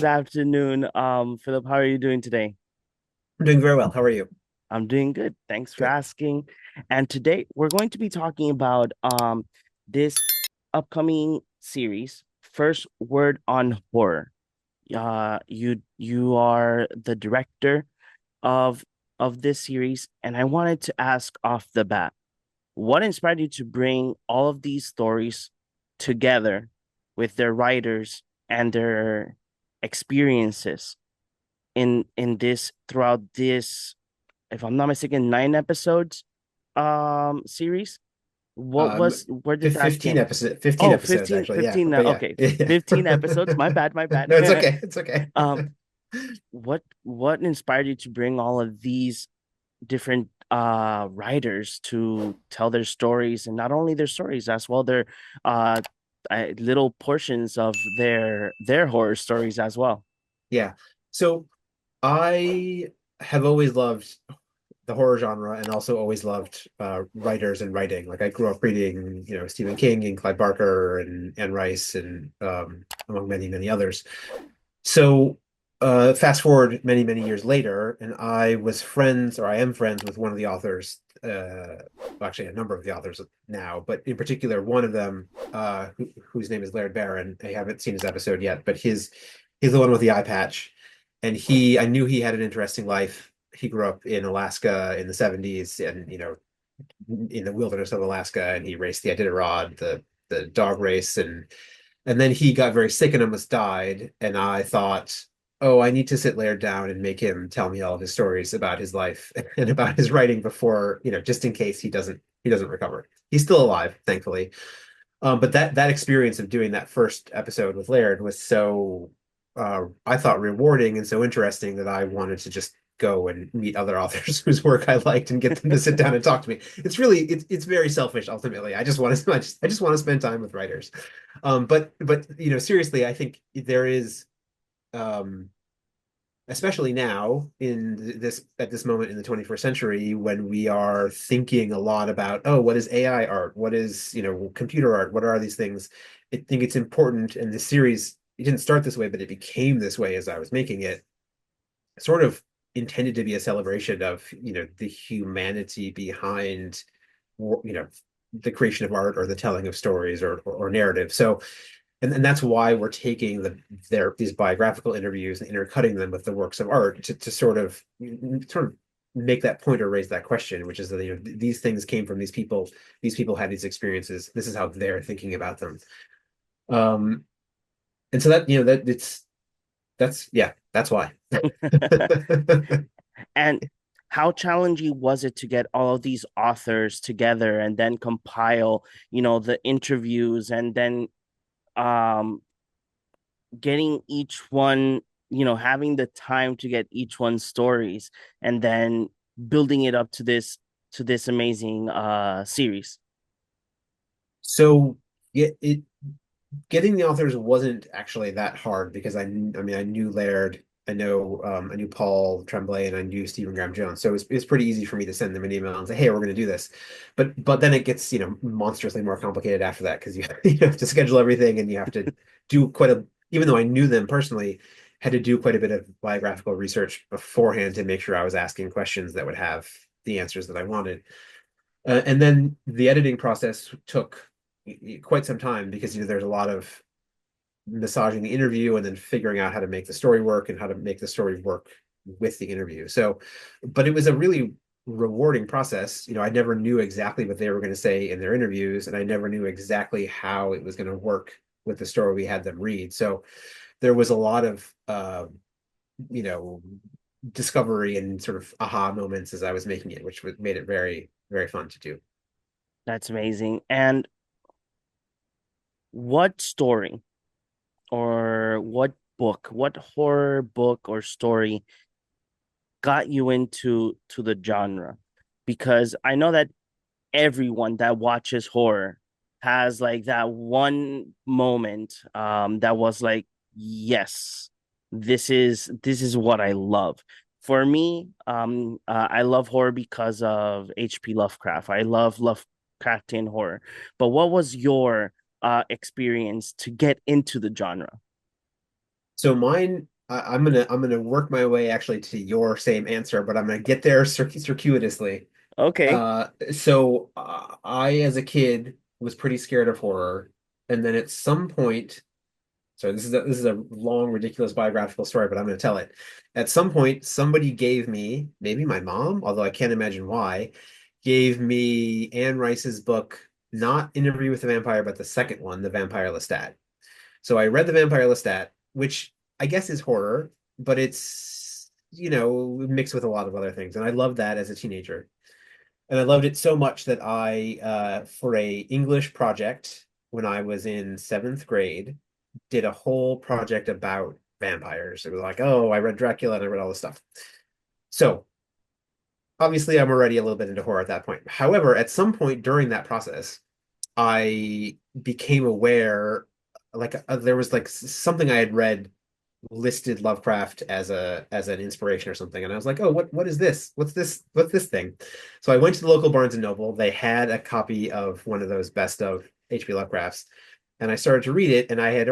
good afternoon. Philip, how are you doing today? I'm doing very well. How are you? I'm doing good. Thanks for Good. asking. And today we're going to be talking about this upcoming series, First Word on Horror. You are the director of this series, and I wanted to ask off the bat, what inspired you to bring all of these stories together with their writers and their experiences in this throughout this, if I'm not mistaken, 9 episodes series? What Um, was where did that 15 came? episode, 15 Oh, episodes 15, actually. Yeah, 15 now. but yeah, Okay. yeah. 15 episodes. My bad, my No, it's bad. okay. It's okay. um what inspired you to bring all of these different writers to tell their stories, and not only their stories as well, their uh little portions of their horror stories as well? Yeah. So I have always loved the horror genre and also always loved writers and writing. Like I grew up reading, Stephen King and Clive Barker and Anne Rice and among many, many others. So fast forward many, many years later, and I was friends, or I am friends with one of the authors, well, actually a number of the authors now, but in particular one of them, whose name is Laird Barron. I haven't seen his episode yet, but he's the one with the eye patch, and I knew he had an interesting life. He grew up in Alaska in the 70s, and in the wilderness of Alaska, and he raced the Iditarod, the dog race, and then he got very sick and almost died. And I thought, oh, I need to sit Laird down and make him tell me all of his stories about his life and about his writing before, just in case he doesn't recover. He's still alive, thankfully. But that experience of doing that first episode with Laird was so I thought rewarding and so interesting that I wanted to just go and meet other authors whose work I liked and get them to sit down and talk to me. It's very selfish ultimately. I just want to spend time with writers. But seriously, I think there is um especially now in this at this moment in the 21st century when we are thinking a lot about, oh, what is AI art, what is computer art, what are these things. I think it's important, and this series, it didn't start this way but it became this way as I was making it, sort of intended to be a celebration of the humanity behind you know the creation of art or the telling of stories or narrative. So and that's why we're taking these biographical interviews and intercutting them with the works of art to sort of make that point or raise that question, which is that these things came from these people. These people had these experiences. This is how they're thinking about them. Um, and so that that's yeah, that's why. And how challenging was it to get all of these authors together and then compile, the interviews, and then um getting each one, having the time to get each one's stories, and then building it up to this amazing series? So yeah, getting the authors wasn't actually that hard because I knew Laird, I knew Paul Tremblay, and I knew Stephen Graham Jones. So it's pretty easy for me to send them an email and say, hey, we're going to do this. But then it gets monstrously more complicated after that because you have to schedule everything and you have to do quite a even though I knew them personally, had to do quite a bit of biographical research beforehand to make sure I was asking questions that would have the answers that I wanted. And then the editing process took quite some time because there's a lot of massaging the interview and then figuring out how to make the story work and how to make the story work with the interview. So, but it was a really rewarding process. I never knew exactly what they were going to say in their interviews, and I never knew exactly how it was going to work with the story we had them read. So there was a lot of you know discovery and sort of aha moments as I was making it, which made it very, very fun to do. That's amazing. And what story, or what horror book or story got you into the genre? Because I know that everyone that watches horror has like that one moment that was like, yes, this is what I love. For me, I love horror because of H.P. Lovecraft. I love Lovecraftian horror. But what was your experience to get into the genre? So mine I'm gonna work my way actually to your same answer, but I'm gonna get there circuitously. Okay. I as a kid was pretty scared of horror, and then at some point, so this is a long, ridiculous biographical story, but I'm going to tell it. At some point, somebody gave me, maybe my mom, although I can't imagine why, gave me Anne Rice's book, not Interview with the Vampire, but the second one, The Vampire Lestat. So I read The Vampire Lestat, which I guess is horror, but it's, mixed with a lot of other things. And I loved that as a teenager. And I loved it so much that for a English project when I was in seventh grade, did a whole project about vampires. It was like, oh, I read Dracula and I read all this stuff. So obviously, I'm already a little bit into horror at that point. However, at some point during that process, I became aware, like there was like something I had read listed Lovecraft as an inspiration or something, and I was like, oh, what is this? What's this thing? So I went to the local Barnes and Noble. They had a copy of one of those best of H.P. Lovecrafts, and I started to read it, and I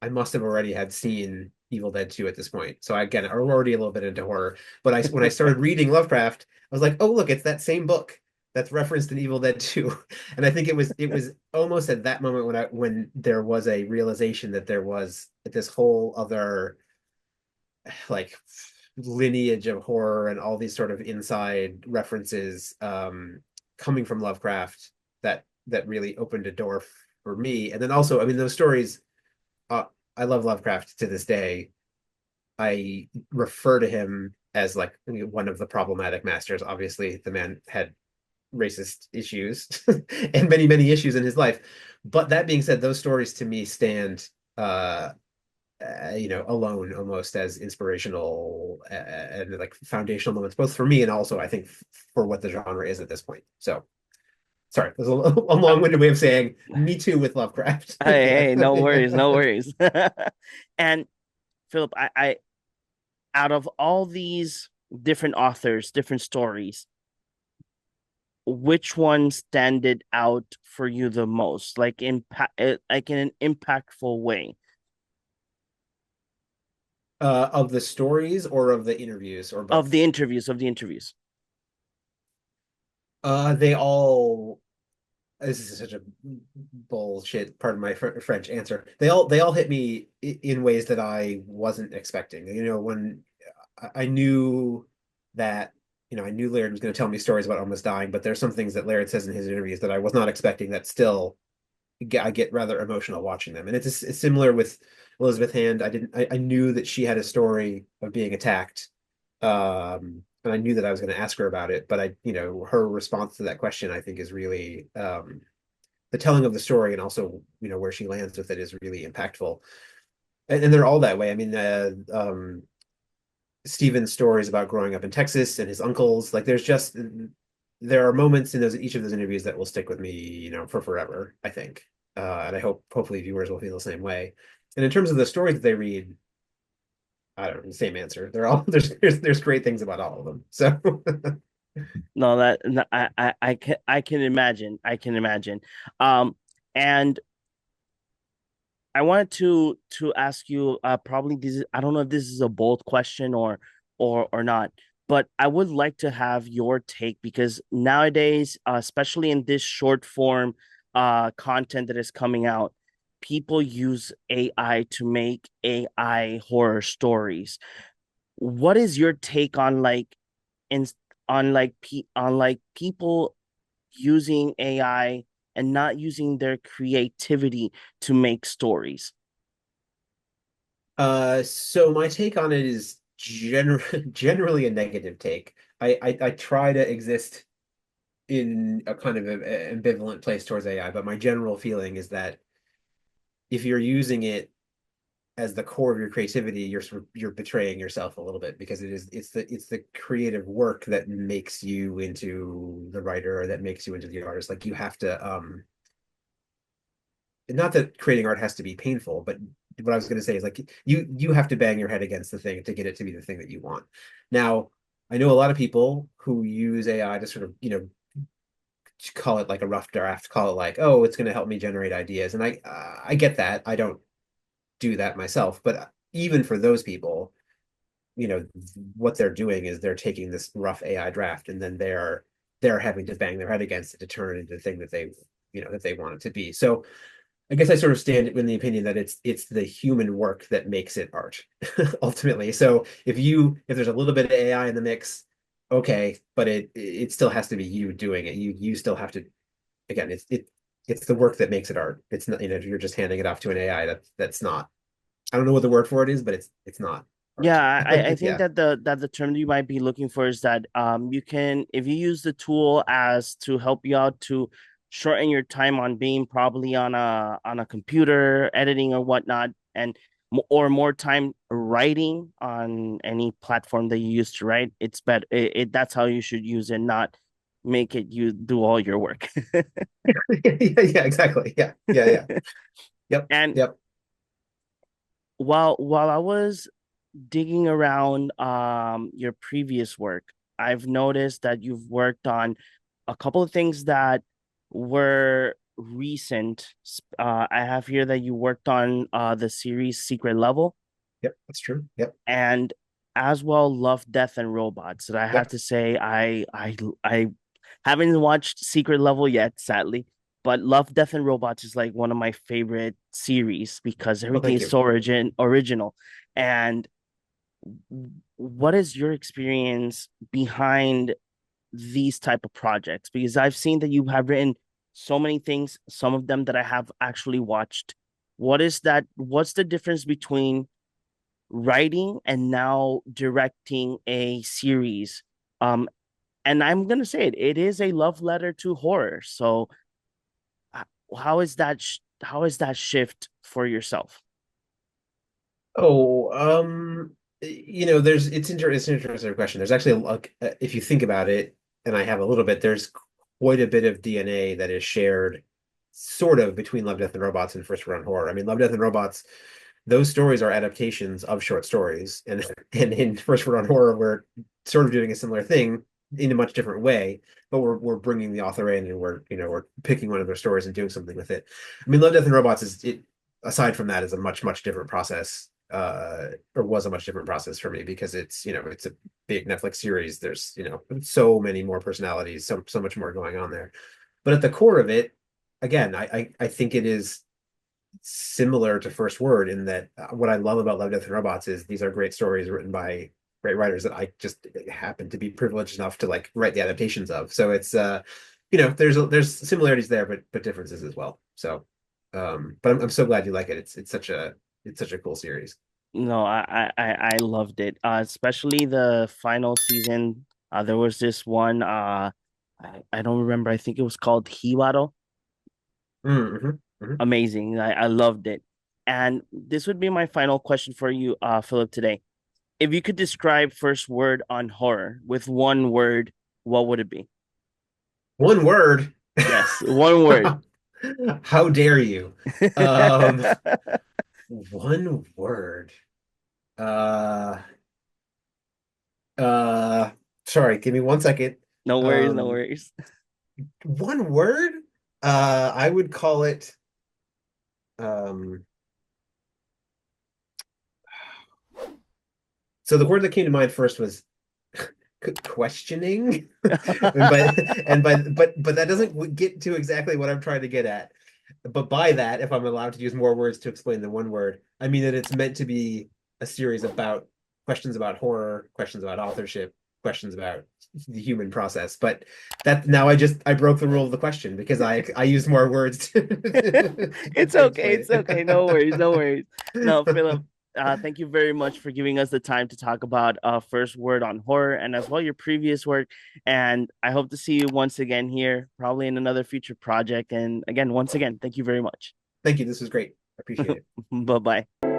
must have already had seen Evil Dead 2 at this point. So again, I'm already a little bit into horror. But when I started reading Lovecraft, I was like, oh look, it's that same book that's referenced in Evil Dead 2. And I think it was almost at that moment when there was a realization that there was this whole other like lineage of horror and all these sort of inside references coming from Lovecraft that really opened a door for me. And then also, I mean, those stories, uh, I love Lovecraft to this day. I refer to him as like one of the problematic masters. Obviously, the man had racist issues and many, many issues in his life. But that being said, those stories to me stand, alone almost as inspirational and like foundational moments, both for me and also I think for what the genre is at this point. So, sorry, there's a long-winded way of saying me too with Lovecraft. Hey, Yeah. hey, no worries, no worries. And Philip, out of all these different authors, different stories, which one standed out for you the most, like in an impactful way? Of the stories or of the interviews or Of both? the interviews, of the interviews. They all. This is such a bullshit. Pardon my French answer. They all hit me in ways that I wasn't expecting. When I knew that, I knew Laird was going to tell me stories about almost dying, but there's some things that Laird says in his interviews that I was not expecting. That still, I get rather emotional watching them, and it's similar with Elizabeth Hand. I knew that she had a story of being attacked, and I knew that I was going to ask her about it, but her response to that question, I think, is really the telling of the story, and also where she lands with it is really impactful, and they're all that way. I mean, Steven's stories about growing up in Texas and his uncles, like there are moments in those each of those interviews that will stick with me, for forever, I think. And I hopefully viewers will feel the same way. And in terms of the stories that they read, I don't know, the same answer. They're all there's great things about all of them. So No, that no, I can imagine. I can imagine. And I wanted to ask you, probably I don't know if this is a bold question or not, but I would like to have your take because nowadays, especially in this short form content that is coming out, people use AI to make AI horror stories. What is your take on in on like people using AI and not using their creativity to make stories? so my take on it is generally a negative take. I try to exist in a kind of ambivalent place towards AI, but my general feeling is that if you're using it as the core of your creativity, you're betraying yourself a little bit, because it's the creative work that makes you into the writer, or that makes you into the artist. Like, you have to, not that creating art has to be painful, but what I was going to say is, like, you have to bang your head against the thing to get it to be the thing that you want. Now, I know a lot of people who use AI to sort of, call it like a rough draft, call it like, oh, it's going to help me generate ideas, and I get that. I don't do that myself, but even for those people, what they're doing is they're taking this rough AI draft and then they're having to bang their head against it to turn it into the thing that they want it to be. So I guess I sort of stand in the opinion that it's the human work that makes it art ultimately. So if there's a little bit of AI in the mix, okay, but it still has to be you doing it. You still have to, again, it's the work that makes it art. It's not, you're just handing it off to an AI that's not. I don't know what the word for it is, but it's not art. Yeah, I think Yeah. that the term you might be looking for is that you can, if you use the tool as to help you out to shorten your time on being probably on a computer editing or whatnot, and or more time writing on any platform that you use to write, it's better. That's how you should use it, not make it you do all your work. Yeah, exactly. Yeah. Yeah, yeah. Yep. And Yep. while I was digging around your previous work, I've noticed that you've worked on a couple of things that were recent. I have here that you worked on the series Secret Level, Yep. That's true. Yep. and as well Love, Death and Robots. That I have Yep. to say I haven't watched Secret Level yet, sadly. But Love, Death, and Robots is like one of my favorite series because Well, everything thank is you. so original. And what is your experience behind these type of projects? Because I've seen that you have written so many things, some of them that I have actually watched. What's the difference between writing and now directing a series? um and I'm gonna say it is a love letter to horror. So how is how is that shift for yourself? Oh, it's an interesting question. There's actually like if you think about it, and I have a little bit, there's quite a bit of DNA that is shared sort of between Love, Death, and Robots and First Run Horror. I mean, Love, Death, and Robots, those stories are adaptations of short stories, and and in First Run Horror, we're sort of doing a similar thing in a much different way, but we're bringing the author in and we're picking one of their stories and doing something with it. I mean, Love, Death, and Robots is it aside from that is a much different process or was a much different process for me because it's a big Netflix series. There's so many more personalities, so much more going on there. But at the core of it, again, I think it is similar to First Word in that what I love about Love, Death, and Robots is these are great stories written by great writers that I just happen to be privileged enough to like write the adaptations of. So it's there's similarities there, but differences as well. So but I'm so glad you like it. It's such a cool series. No, I loved it. Especially the final season. There was this one. I don't remember. I think it was called Hiwaro. Mm-hmm. Mm-hmm. Amazing. I loved it. And this would be my final question for you, Philip, today. If you could describe First Word on Horror with one word, what would it be? One word. Yes, one word. How dare you? Um, one word. Uh, uh, sorry, give me 1 second. No worries, no Um, worries. one word? I would call it um so the word that came to mind first was questioning. and by but that doesn't get to exactly what I'm trying to get at. But by that, if I'm allowed to use more words to explain than one word, I mean that it's meant to be a series about questions about horror, questions about authorship, questions about the human process. But that now I broke the rule of the question because I used more words It's to okay. explain It's okay. No worries. No worries. No, Philip, it. thank you very much for giving us the time to talk about First Word on Horror and as well your previous work. And I hope to see you once again here, probably in another future project. And again, once again, thank you very much. Thank you. This was great. I appreciate it. Bye bye.